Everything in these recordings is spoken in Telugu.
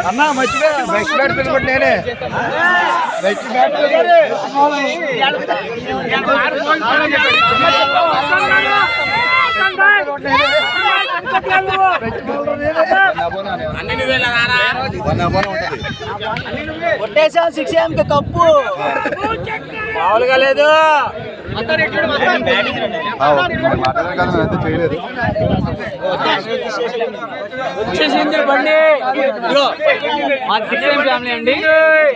అన్నా మంచిగా బెస్ట్ బ్యాట్ తెలుగు నేనే బెస్ట్ బ్యాట్ కొట్టేసాం 6am కప్పు మామూలుగా లేదు. వచ్చేసింది బండి. మాది 6am ఫ్యామిలీ అండి.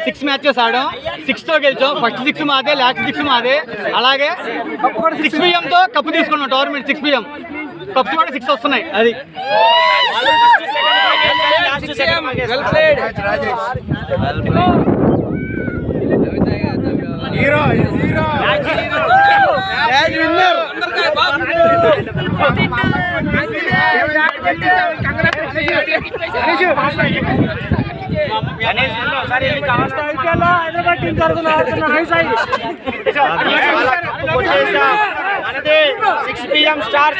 6 మ్యాచెస్ ఆడాం, 6 తో గెలిచాం. ఫస్ట్ 6 మాదే, లాస్ట్ 6 మాదే. అలాగే 6 PM తో కప్పు తీసుకున్నాం. టోర్నమెంట్ 6 PM కప్స్ కూడా 6 వస్తున్నాయి. అది హైదరాబాద్ టీం తరఫున ఆడుతున్న 6 PM స్టార్.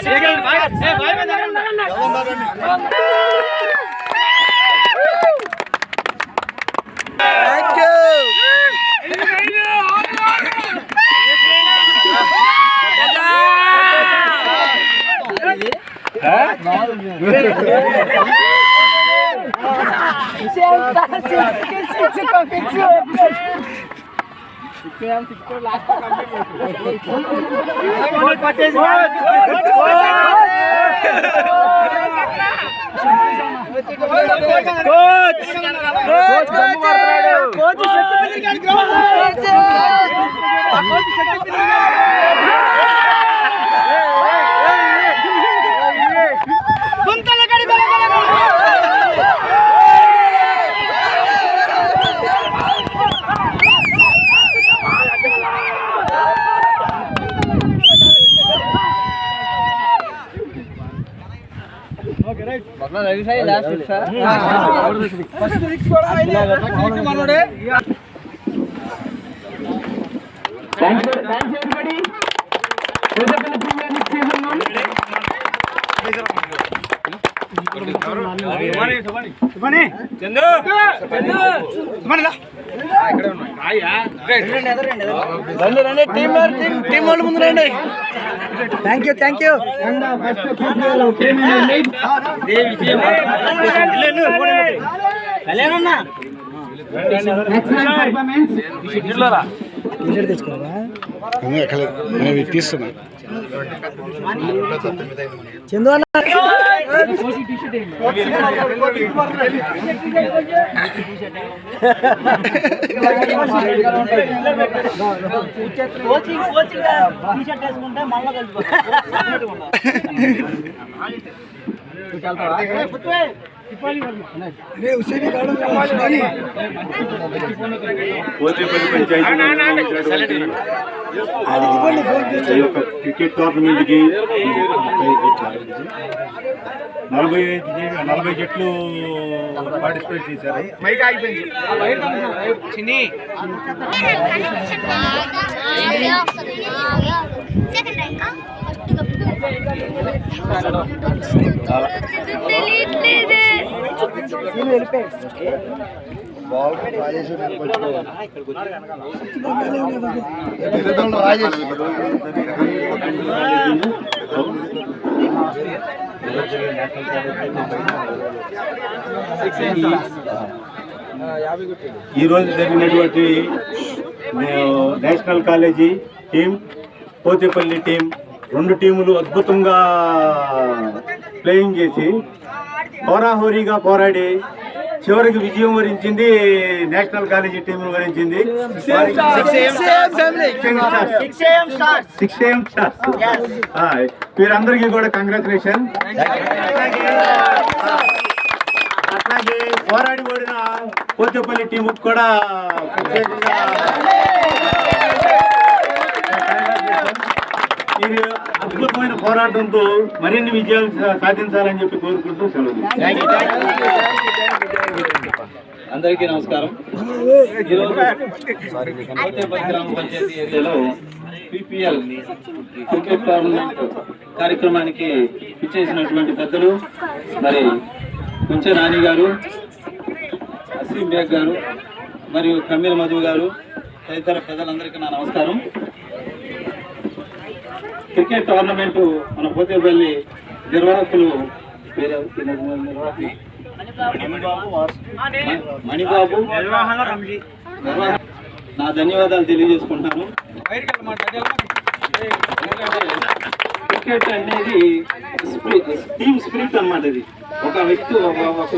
టీం వాళ్ళు ముందు రండి. థ్యాంక్ యూ తీస్తున్నా చందు అన్న క్రికెట్ టోర్నమెంట్ కి 40 జట్లు పార్టిసిపేట్ చేశారు. ఈ రోజు జరిగినటువంటి national college team, Pothepalli team, 2 టీములు అద్భుతంగా ప్లేయింగ్ చేసి హోరాహోరీగా పోరాడి చివరికి విజయం వరించింది. నేషనల్ కాలేజీ టీం వరించింది. 6am stars. వీరందరికీ కూడా కంగ్రాచులేషన్. అట్లాగే పోరాడి ఓడిన పోతేపల్లి టీం కూడా ఇది అద్భుతమైన పోరాటంతో మరిన్ని విజయాలు సాధించాలని చెప్పి కోరుకుంటూ సెలవు. అందరికీ నమస్కారం. ఈరోజు గ్రామ పంచాయతీ ఏరియాలో PPL క్రికెట్ టోర్నమెంట్ కార్యక్రమానికి ఇచ్చేసినటువంటి పెద్దలు, మరి కుంచె రాణి గారు, అసీం బేగ్ గారు మరియు కమ్మీల మధు గారు తదితర ప్రజలందరికీ నా నమస్కారం. క్రికెట్ టోర్నమెంటు మన పోతేపల్లి నిర్వాహకులు మణిబాబు నా ధన్యవాదాలు తెలియజేసుకుంటున్నాను. క్రికెట్ అనేది టీమ్ స్పిరిట్ అన్నమాట. ఇది ఒక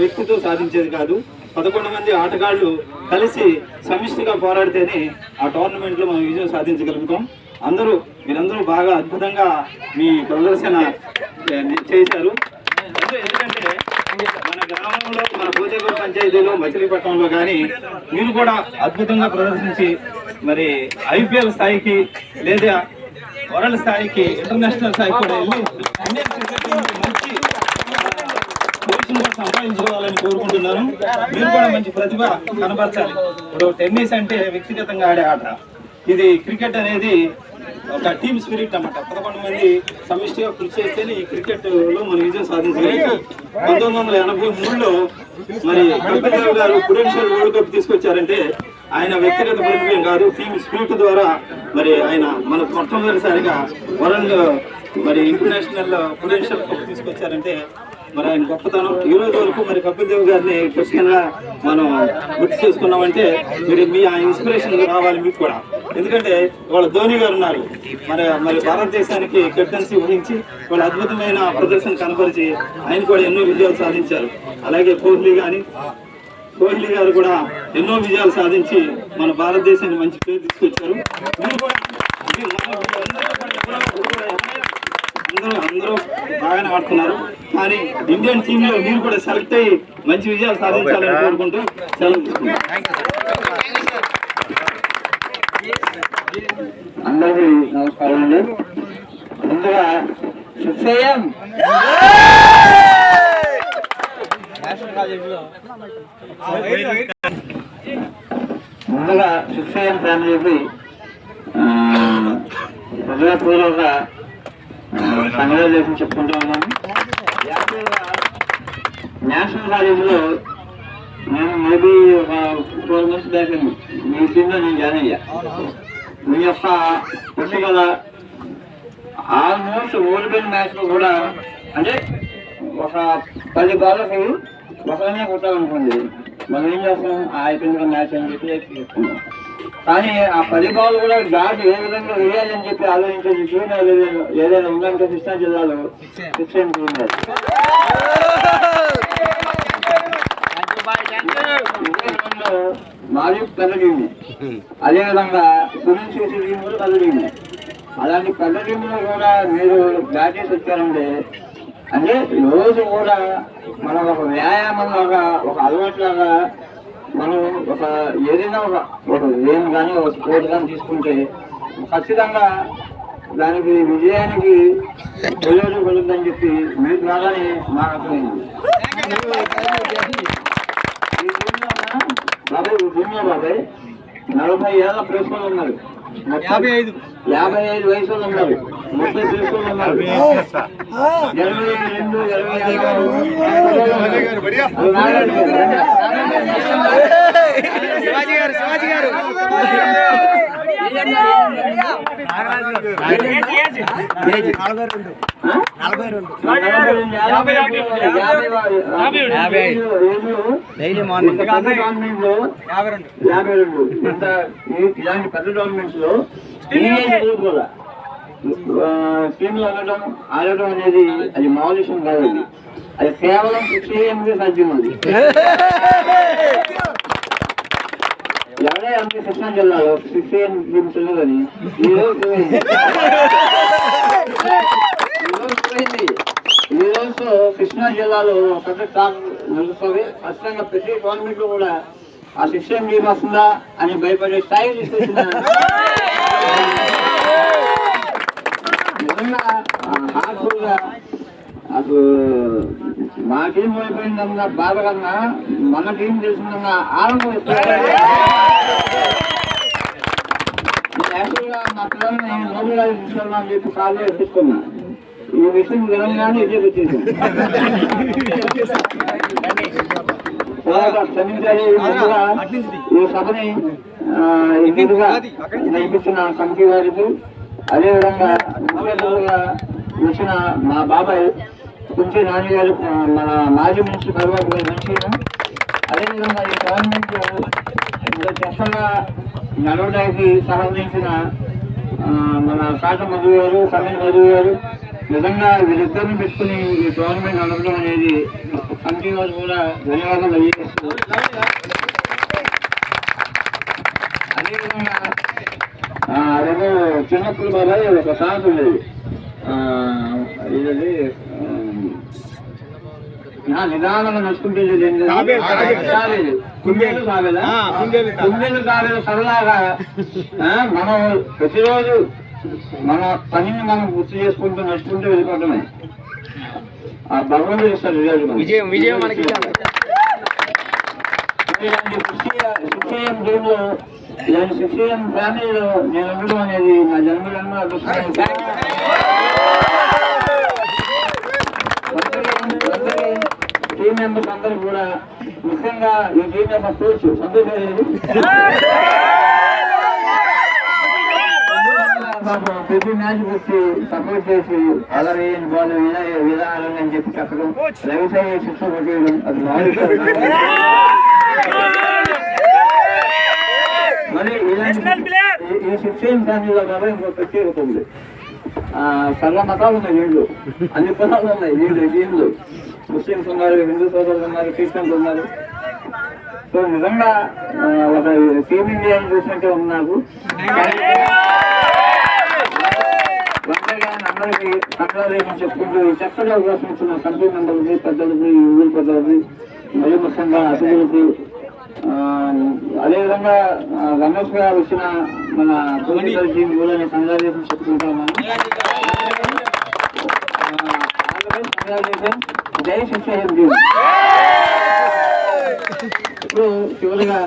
వ్యక్తితో సాధించేది కాదు. 11 మంది ఆటగాళ్ళు కలిసి సమిష్టిగా పోరాడితేనే ఆ టోర్నమెంట్ లో మనం విజయం సాధించగలుగుతాం. మీరందరూ బాగా అద్భుతంగా మీ ప్రదర్శన చేశారు. ఎందుకంటే మన గ్రామంలో, మన పోతేగూడ పంచాయతీలో, మచిలీపట్నంలో కానీ మీరు కూడా అద్భుతంగా ప్రదర్శించి మరి IPL స్థాయికి లేదా వరల్డ్ స్థాయికి, ఇంటర్నేషనల్ స్థాయికి కూడా వెళ్ళి ఇండియన్ క్రికెట్ మంచి పొజిషన్ కూడా సంపాదించుకోవాలని కోరుకుంటున్నాను. మీరు కూడా మంచి ప్రతిభ కనబరచాలి. ఇప్పుడు టెన్నిస్ అంటే వ్యక్తిగతంగా ఆడే ఆట. ఇది క్రికెట్ అనేది ఒక టీమ్ స్పిరిట్ అన్నమాట. 11 మంది సమిష్టిగా కృషి చేస్తేనే ఈ క్రికెట్ లో మనం విజయం సాధించగలిగాం. 1983లో మరి కపిల్ దేవ్ గారు ప్రుడెన్షియల్ వరల్డ్ కప్ తీసుకొచ్చారంటే ఆయన వ్యక్తిగత ప్రతిభ కాదు, టీమ్ స్పిరిట్ ద్వారా మరి ఆయన మనకు మొట్టమొదటిసారిగా వరల్డ్ మరి ఇంటర్నేషనల్ ప్రుడెన్షియల్ కప్ తీసుకొచ్చారంటే మరి ఆయన గొప్పతనం. ఈ రోజు వరకు మరి కపిల్ దేవ్ గారిని ఖచ్చితంగా మనం గుర్తు చేసుకున్నామంటే మీ ఆ ఇన్స్పిరేషన్ రావాలి మీకు కూడా. ఎందుకంటే వాళ్ళ ధోని గారు ఉన్నారు, మరి భారతదేశానికి కెప్టెన్సీ వహించి వాళ్ళ అద్భుతమైన ప్రదర్శన కనపరిచి ఆయన కూడా ఎన్నో విజయాలు సాధించారు. అలాగే కోహ్లీ గారు కూడా ఎన్నో విజయాలు సాధించి మన భారతదేశానికి మంచి పేరు తీసుకొచ్చారు. మీరు కూడా అందరూ బాగానే ఆడుతున్నారు, కానీ ఇండియన్ టీమ్ లో మీరు కూడా సెలెక్ట్ అయ్యి మంచి విజయాలు సాధించాలని కోరుకుంటూ సెలవు తీసుకుంటాం. అందరికీ నమస్కారం అండి. ముందుగా సుసేయం ఫ్యామిలీకి హృదయపూర్వక కంగ్రాచులేషన్ చెప్పుకుంటూ ఉన్నాను. నేషనల్ కాలేజీలో నేను మేబీ ఒక 4 months బ్యాక్ మీ టీంలో నేను జాయిన్ అయ్యా. మీ యొక్క పుట్టుకల ఆల్మోస్ట్ ఓడిపోయిన మ్యాచ్లో కూడా అంటే ఒక 10 బాళ్ళకి ఒకరినే కొట్టాలనుకోండి, మనం ఏం చేస్తాం, అయిపోయింది మ్యాచ్ అని చెప్పి చేసుకుంటాం. కానీ ఆ 10 బాల్ కూడా బ్యాట్ ఏ విధంగా వేయాలని చెప్పి ఆలోచించే టీం ఏదైనా ఉందంటే కృష్ణా జిల్లాలో 6 AM టీం. మాది పెద్ద టీం, అదేవిధంగా సునీల్ చేసే టీం కూడా పెద్ద టీం. అలాంటి పెద్ద టీంలో కూడా మీరు బ్యాట్ చేసి వచ్చారంటే అంటే రోజు కూడా మనం ఒక వ్యాయామం లాగా, ఒక అలవాటు లాగా మనం ఏదైనా ఒక గేమ్ కానీ ఒక స్పోర్ట్ కానీ తీసుకుంటే ఖచ్చితంగా దానికి విజయానికి ఉపయోగపడుతుందని చెప్పి మీకు రాగానే మాకు అర్థమైంది. బాబాయ్ 40 ఏళ్ళ ప్రెస్ వాళ్ళు ఉన్నారు, 55 వయసు వాళ్ళు ఉన్నారు, 30 ప్రెస్ వాళ్ళు ఉన్నారు, 22, ఇలాంటి పెద్ద టోర్నమెంట్స్ లో కూడా టీంలో ఆడటం అనేది అది మామూలు విషయం కాదండి. అది కేవలం 6 AM సాధ్యం. అది ఎవరే అంటే కృష్ణా జిల్లాలో 6 AM టీమ్స్ ఉన్నదని ఈరోజు కృష్ణా జిల్లాలో పెద్ద టాక్ నడుస్తుంది. ఖచ్చితంగా ప్రతి టోర్నమెంట్ లో కూడా ఆ 6 AM టీం వస్తుందా అని భయపడే స్థాయి తీసుకొచ్చిన నిజంగా హార్ట్ఫుల్గా అసలు మా టీం అయిపోయిందన్న బాధ కన్నా మన టీం చేసిందన్న ఆనందం యాక్చువల్గా మా పిల్లల్ని నోబెల్ ప్రైజ్ తీసుకెళ్దాం అని చెప్పి కాళ్ళు ఎత్తుకున్నా. ఈ విషయం విధంగానే ఇదే వచ్చేసింది. క్షమించాలి. ముందుగా ఈ సభని ముందుగా నడిపిస్తున్న కమిటీ వారికి, అదేవిధంగా ముఖ్య అతిథులుగా వచ్చిన మా బాబాయ్ కుంచి నాని గారు, మన మాజీ మినిస్టర్ కరువాకు గారి మంచిగా, అదేవిధంగా ఈ గవర్నమెంట్ చక్కగా నడవడానికి సహకరించిన మన కాట మధు గారు, సమీర్ మధు గారు, నిజంగా వీరిద్దరిని పెట్టుకుని ఈ గవర్నమెంట్ నడపడం అనేది కమిటీ వారు కూడా ధన్యవాదాలు తెలియజేస్తున్నారు. అదేవిధంగా అదేదో చిన్నప్పుడు బాబాయ్ ఒక సాంగ్ ఉండేది, ఇది నిదానంగా నడుచుకుంటే కుందేలు కావేలు సరదాగా మనం ప్రతిరోజు మన పనిని మనం గుర్తు చేసుకుంటూ నడుచుకుంటూ వెళ్ళిపోవటమే. ఆ భగవంతుడు ఇస్తారు విజయం. విజయం మనకి ఇలాంటి 6AM టీంలో, ఇలాంటి 6AM ఫ్యామిలీలో నేను ఉండడం అనేది నా జన్మజన్మ అదృష్టం. టీం మెంబర్స్ అందరూ కూడా, ముఖ్యంగా ఈ టీం మెంబర్ కోచ్ సంతోష్ ప్రతి మ్యాచ్ వచ్చి సపోర్ట్ చేసి అలరి బాల్ విధానాలు అని చెప్పి చెప్పడం, రవిసాయి శిక్ష కొట్టేయడం, అది మరి ఈ 6AM ఫ్యామిలీలో కాబట్టి ఇంకో ప్రత్యేకత ఉంది. సర్వ మతాలు ఉన్నాయి వీళ్ళు, అన్ని కులాలు ఉన్నాయి వీళ్ళు టీంలు. ముస్లిమ్స్ ఉన్నారు, హిందూ సోదరులు ఉన్నారు, క్రిస్టియన్స్ ఉన్నారు. సో నిజంగా ఒక టీమ్ ఇండియాని చూసినట్టే ఉంది నాకు. అందరికీ కంగ్రాచులేషన్ చెప్పుకుంటూ చక్కగా అవకాశం ఇచ్చిన కమిటీ మెంబర్లకి, పెద్దలకి, ఊరి పెద్దలకి, మరీ ముఖ్యంగా అతిథులకి, అదేవిధంగా రమేష్ గారు వచ్చిన మన పొలిటికల్ టీం కూడా కంగ్రాచులేషన్ చెప్పుకుంటాను. జై శిక్షణ. ఇప్పుడు చివరిగా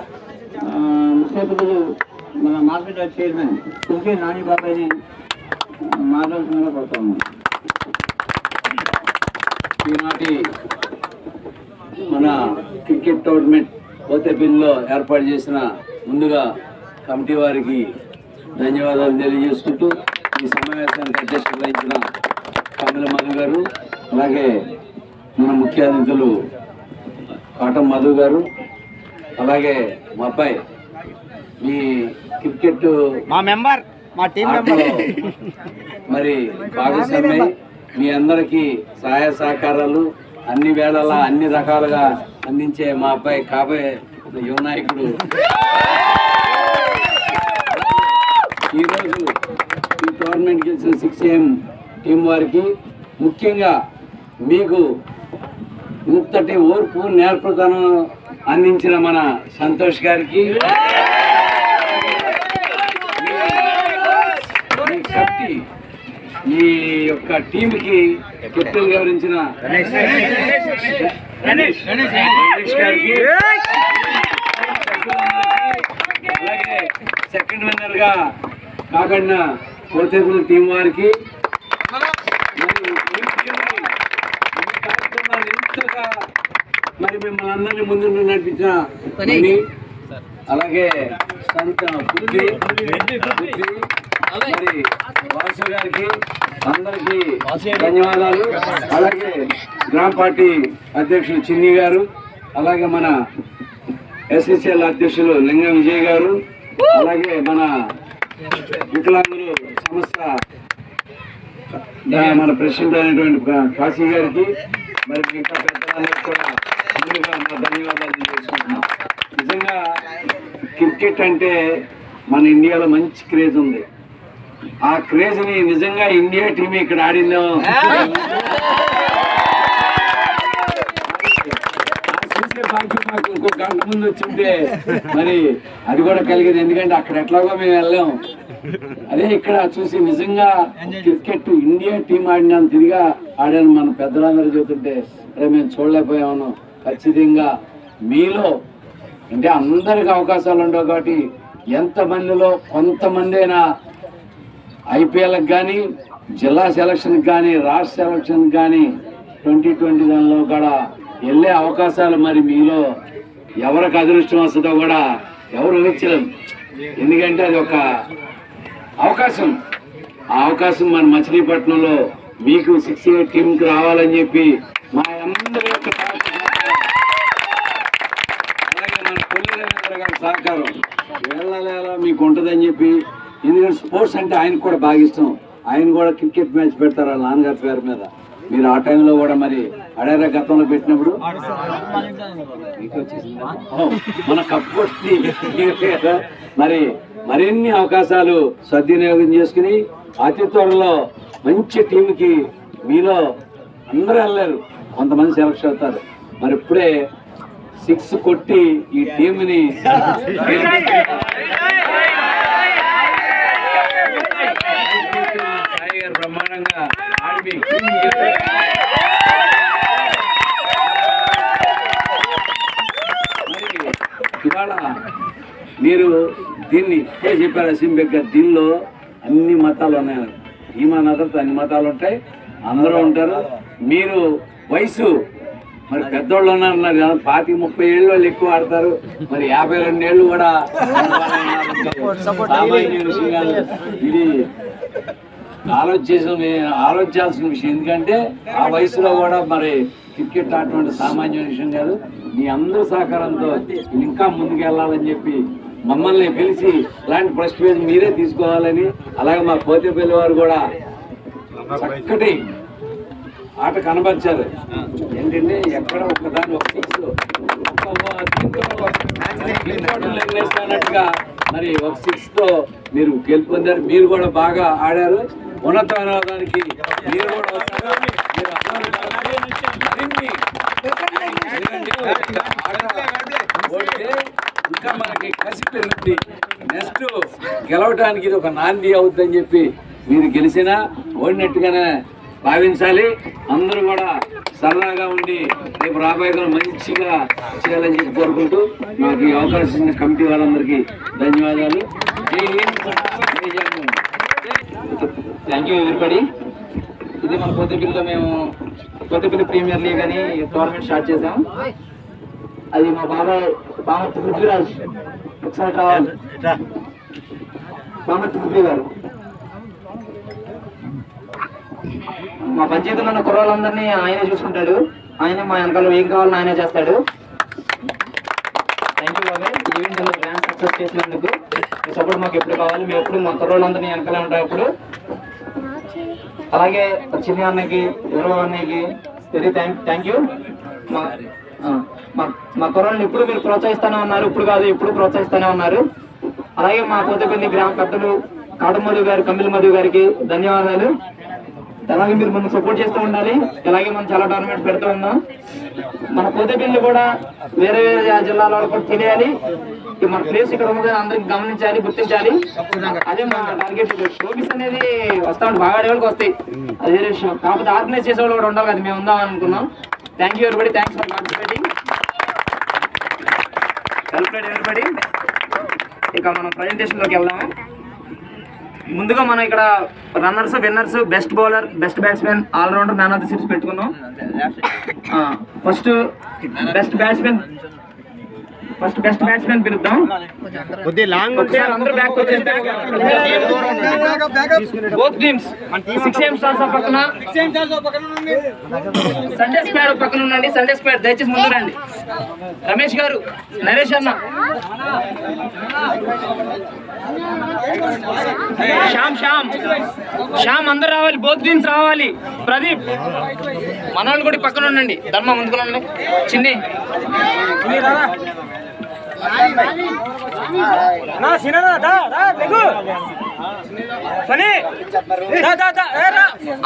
ముఖ్య అతిథులు మన మార్కెట్ చైర్మన్ కుంచి నాని బాబాయ్ని మాట్లాడుతున్నా పడుతున్నాం. ఈనాటి మన క్రికెట్ టోర్నమెంట్ పోతేపల్లిలో ఏర్పాటు చేసిన ముందుగా కమిటీ వారికి ధన్యవాదాలు తెలియజేసుకుంటూ, ఈ సమావేశానికి అధ్యక్షత వహించిన కమల మధు గారు, అలాగే మన ముఖ్య అతిథులు కాటం మధు గారు, అలాగే మా అబ్బాయి మీ క్రికెట్ మా మెంబర్, మా టీం మెంబర్ మరి భాగస్వామ్య, మీ అందరికీ సహాయ సహకారాలు అన్ని వేళలా అన్ని రకాలుగా అందించే మా అబ్బాయి కాబోయే యువ నాయకుడు. ఈరోజు ఈ టోర్నమెంట్ గెలిచిన 6AM టీం వారికి, ముఖ్యంగా మీకు ఇంతటి ఓర్పు నేర్పతనం అందించిన మన సంతోష్ గారికి, మీ కట్టి ఈ యొక్క టీంకి కెప్టెన్ వివరించిన గణేష్ గారికి, అలాగే సెకండ్ విన్నర్ గా కాకడిన పోతేపల్లి టీం వారికి, ఇంతగా మరి మిమ్మల్ని అందరినీ ముందు నడిపించిన అలాగే బుద్ధి మరి వాసు గారికి అందరికీ ధన్యవాదాలు. అలాగే గ్రామ పార్టీ అధ్యక్షులు చిన్ని గారు, అలాగే మన SSL అధ్యక్షులు లింగం విజయ్ గారు, అలాగే మన వికలాంగులు సంస్థ మన ప్రెసిడెంట్ అయినటువంటి కాశీ గారికి, మరి ఇంకా పెద్దలందరికీ కూడా ముందుగా మా ధన్యవాదాలు తెలియజేసుకుంటున్నాం. నిజంగా క్రికెట్ అంటే మన ఇండియాలో మంచి క్రేజ్ ఉంది. ఆ క్రేజ్ ని నిజంగా ఇండియా టీం ఇక్కడ ఆడిందో చూసే భాగ్యం మాకు ఇంకో గంట ముందు వచ్చింటే మరి అది కూడా కలిగేది. ఎందుకంటే అక్కడ ఎట్లాగో మేము వెళ్ళాం, అదే ఇక్కడ చూసి నిజంగా క్రికెట్ ఇండియా టీం ఆడినంత ఇదిగా ఆడాను మన పెద్దలందరూ చూస్తుంటే అదే మేము చూడలేకపోయాము. ఖచ్చితంగా మీలో అంటే అందరికి అవకాశాలు ఉండవు కాబట్టి ఎంతమందిలో కొంతమంది అయినా IPLకి కానీ, జిల్లా సెలక్షన్కి కానీ, రాష్ట్ర సెలక్షన్కి కానీ 2020 దానిలో కూడా వెళ్ళే అవకాశాలు మరి మీలో ఎవరికి అదృష్టం వస్తుందో కూడా ఎవరు ఊహించలేం. ఎందుకంటే అది ఒక అవకాశం. ఆ అవకాశం మన మచిలీపట్నంలో మీకు 68 టీంకి రావాలని చెప్పి మా అందరి యొక్క అలాగే మన కొల్లేరవీంద్ర గారి సహకారం వేళ మీకు ఉంటుందని చెప్పి, ఎందుకంటే స్పోర్ట్స్ అంటే ఆయనకు కూడా బాగా ఇష్టం. ఆయన కూడా క్రికెట్ మ్యాచ్ పెడతారు వాళ్ళ నాన్నగారి పేరు మీద. మీరు ఆ టైంలో కూడా మరి అడేరా గతంలో పెట్టినప్పుడు మన కప్పు మరి మరిన్ని అవకాశాలు సద్వినియోగం చేసుకుని అతి త్వరలో మంచి టీంకి మీలో అందరూ వెళ్ళారు, కొంతమంది సెలెక్షన్ అవుతారు. మరి ఇప్పుడే 6 కొట్టి ఈ టీంని బ్రహ్మాండంగా ఆడి మరి ఇవాళ మీరు దీన్ని చెప్పారు అసీంబేగ్ గారు, దీనిలో అన్ని మతాలు ఉన్నాయి. ఈమాన్ అదర్తో అన్ని మతాలు ఉంటాయి, అందరూ ఉంటారు. మీరు వయసు మరి పెద్దోళ్ళు ఉన్నారు కదా, 25-30 ఏళ్ళు వాళ్ళు ఎక్కువ ఆడతారు. మరి 52 ఏళ్ళు కూడా ఇది ఆలోచించాల్సిన విషయం. ఎందుకంటే ఆ వయసులో కూడా మరి క్రికెట్ ఆడటం సామాన్య విషయం కాదు. మీ అందరి సహకారంతో ఇంకా ముందుకు వెళ్ళాలని చెప్పి మమ్మల్ని పిలిచి ఇలాంటి ఫస్ట్ పేజ్ మీరే తీసుకోవాలని, అలాగే మా పోతేపల్లి వారు కూడా చక్కటి ఆట కనబరిచారు. ఏంటంటే ఎక్కడ ఒకదాని ఒక 6 అన్నట్టుగా మరి ఒక 6తో మీరు గెలుపొందారు. మీరు కూడా బాగా ఆడారు. ఉన్నతానికి మీరు కూడా వస్తారు. మీరు ఇంకా మనకి కసి పెరుగుతుంది. నెక్స్ట్ గెలవడానికి ఇది ఒక నాంది అవుతుందని చెప్పి మీరు గెలిచినా ఓడినట్టుగానే భావించాలి. అందరూ కూడా సరదాగా ఉండి రేపు రాబోయే మంచిగా చేయాలని చెప్పి కోరుకుంటూ నాకు ఈ అవకాశం ఇచ్చిన కమిటీ వాళ్ళందరికీ ధన్యవాదాలు. Thank you everybody. ఇది మన కొత్తపల్లిలో మేము కొత్తపల్లి ప్రీమియర్ లీగ్ అని టోర్నమెంట్ స్టార్ట్ చేసాం. అది మా బామర్తి పృథ్వీరాజ్ ఒకసారి కావాలి. బామర్తి పృథ్వీ గారు మా పంచాయతీలో ఉన్న కుర్రాళ్ళందరినీ ఆయనే చూసుకుంటాడు. ఆయనే మా వెనకాల ఏం కావాలని ఆయనే చేస్తాడు. థ్యాంక్ యూ బాబాయ్. ఈవెంట్ గ్రాండ్ సక్సెస్ చేసినందుకు మీ సపోర్ట్ మాకు ఎప్పుడు కావాలి. మేము ఎప్పుడు మా కుర్రాళ్ళందరినీ వెనకాలే ఉంటాం ఎప్పుడు. అలాగే చిన్న అన్నకి ఎవరో అన్నయ్యకి వెరీ థ్యాంక్ యూ. మా కుర్రాళ్ళని ఇప్పుడు మీరు ప్రోత్సహిస్తూనే ఉన్నారు. ఇప్పుడు కాదు ఎప్పుడు ప్రోత్సహిస్తూనే ఉన్నారు. అలాగే మా పోతేపల్లి గ్రామ పెద్దలు కాడు మధు గారు, కమ్మిలి మధు గారికి ధన్యవాదాలు. అలాగే మీరు మనం సపోర్ట్ చేస్తూ ఉండాలి. ఇలాగే మనం చాలా టోర్నమెంట్స్ పెడుతూ ఉన్నాం. మన పోతేపల్లి కూడా వేరే వేరే జిల్లాల వాళ్ళు కూడా తెలియాలి. మన ప్లేస్ ఇక్కడ ఉన్నదని అందరికి గమనించాలి, గుర్తించాలి. అదే మా టార్గెట్. షోబీస్ అనేది వస్తా ఉంటే బాగా ఆడే వాళ్ళకి వస్తాయి, అదే విషయం. కాకపోతే ఆర్గనైజ్ చేసే వాళ్ళు కూడా ఉండాలి కదా, మేము ఉందాం అనుకున్నాం. Thank you everybody. Thanks for participating. Everybody. ఇక మనం ప్రజెంటేషన్లోకి వెళ్దాము. ముందుగా మనం ఇక్కడ runners, winners, best bowler, best batsmen, allrounder, man of the series పెట్టుకున్నాం. ఫస్ట్ బెస్ట్ బ్యాట్స్మెన్ పిలుద్దాం. అందరూ బ్యాక్ వచ్చేస్తారు. బోత్ టీమ్స్ 6 స్టార్స్ పక్కన, సండే స్క్వాడ్ పక్కన ఉండండి. సండే స్క్వాడ్ దయచేసి ముందు రండి. రమేష్ గారు, నరేష్ అన్న, శ్యామ్ అందరు రావాలి. బోత్ టీమ్స్ రావాలి. ప్రదీప్, మనోళ్ళు కూడా పక్కన ఉండండి. ధర్మ ముందుకు ఉండండి. చిన్ని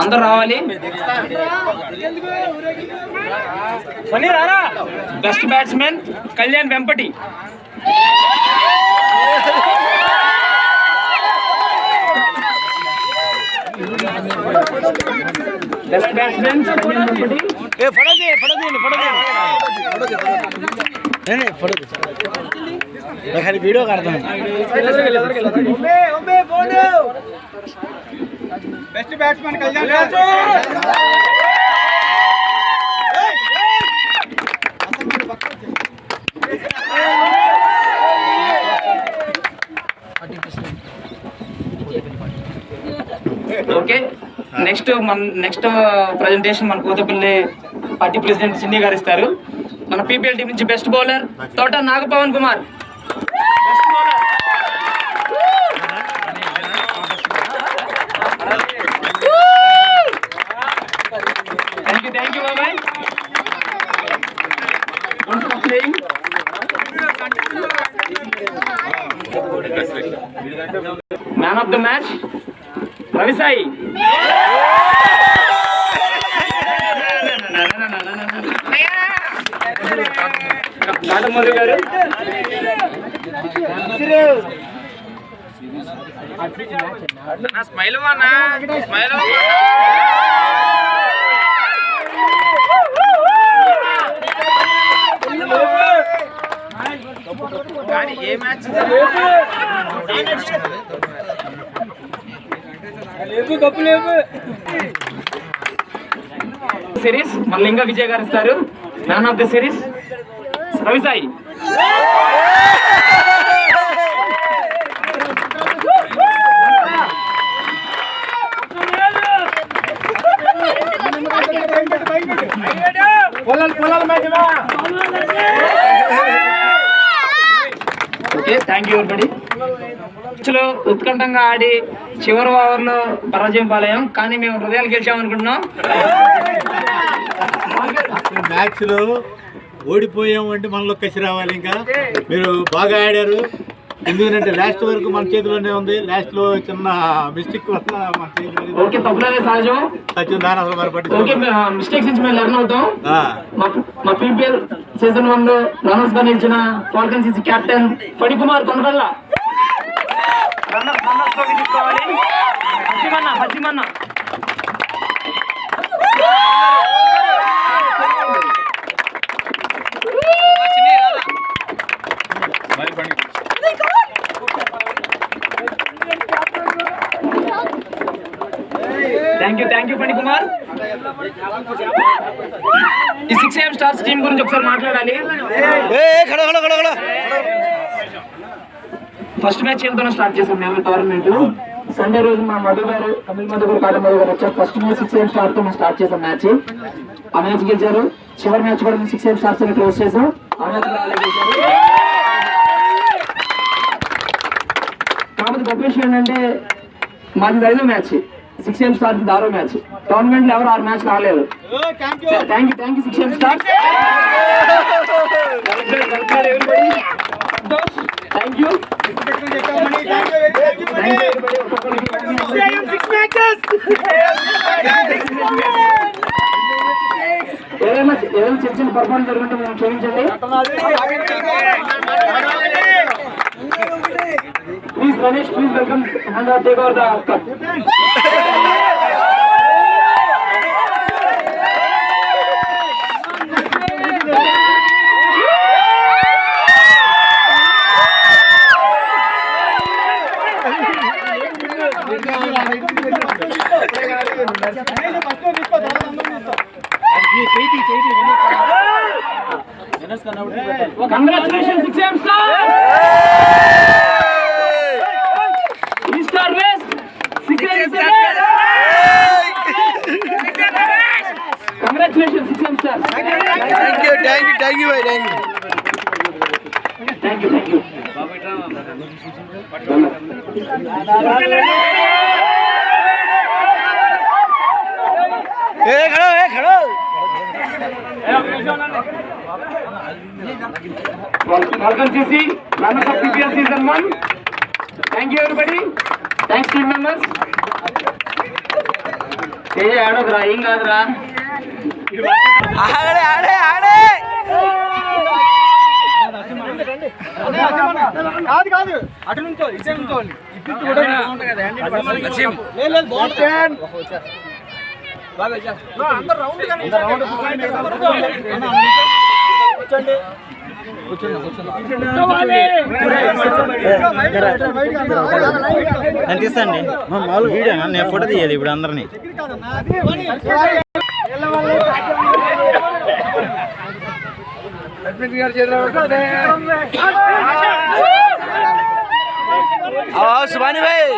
అందరు రావాలి. Best batsmen Kalyan Vempati. Best batsmen Kalyan Vempati. खाली वीडियो करता हूँ. Best batsman Kalyan. Next presentation మన కూతపల్లి పార్టీ ప్రెసిడెంట్ చిన్ని గారు ఇస్తారు. మన పీపీఎల్ టీం నుంచి best bowler Thota Nagapavan Kumar. Best bowler. Thank you బాబాయ్. Man of the match Ravi Sai. Katamalli garu. Smile smile. కానీ ఏ మ్యాచ్ సిరీస్ మన లింగ విజయ్ గారు ఇస్తారు. Man of the series Ravi Sai. Okay, thank you everybody. మ్యాచ్లో ఉత్కంఠంగా ఆడి చివరి ఓవర్లో పరాజయం పాలయ్యాం, కానీ మేము హృదయాలు గెలిచామనుకుంటున్నాం. మ్యాచ్ లో ఓడిపోయాం అంటే మనలో కసి రావాలి. ఇంకా మీరు బాగా ఆడారు, ఎందుకంటే లాస్ట్ వరకు మన చేతిలోనే ఉంది. లాస్ట్ లో చిన్న మిస్టేక్ వల్ల మన చేతిలో. ఓకే, తప్పులేదు సహజం. దాని అసలు మరి ఓకే, మిస్టేక్స్ నుంచి మేము లెర్న్ అవుతాం. మా పీపీఎల్ సీజన్ 1 లో రన్నర్స్ గా నిలిచిన falcon CC captain Phanikumar Konagalla. హసిమన్న థ్యాంక్ యూ ఫణికుమార్. ఈ 6 AM స్టార్స్ టీం గురించి ఒకసారి మాట్లాడాలి. ఫస్ట్ మ్యాచ్ ఎంతో స్టార్ట్ చేసాం మేము టోర్నమెంట్. సండే రోజు మా మధు గారు తమిళ మధు గారు కాటమల్లి గారు వచ్చారు. ఫస్ట్ మ్యాచ్ 6 AM స్టార్స్ తో మేము స్టార్ట్ చేసాం మ్యాచ్. ఆ మ్యాచ్ గెలిచారు. చివరి మ్యాచ్ కూడా మేము 6 AM స్టార్స్ తో క్లోజ్ చేసాం. ఆ మ్యాచ్ గెలిచారు. కాకపోతే గొప్ప విషయం ఏంటంటే మాది 5వ మ్యాచ్, 6 AM స్టార్స్ దారో మ్యాచ్. టోర్నమెంట్ లో ఎవరు 6 మ్యాచ్ రాలేదు. Thank you 6 AM stars. Thank you. ఏదైనా చిన్న చిన్న పర్ఫార్మెన్స్ జరుగుతుంటే మేము క్షమించండి. Please Ganesh, please welcome and take over the cup. Congratulations 6 AM Stars! East or West? 6 AM Stars! Congratulations 6 AM Stars! Thank you. खड़ो Falcon CC, runners of PPL season 1. Thank you everybody. Thanks team members. Hey, ఆడోద్రా, ఏం కాదురా. కాదు అటు నుంచో ఇచ్చే నుంచోవాలి. తీసండి మామూలు వీడియో, నేను ఫోటో తీయాలి ఇప్పుడు అందరినీ. సుబాని భాయ్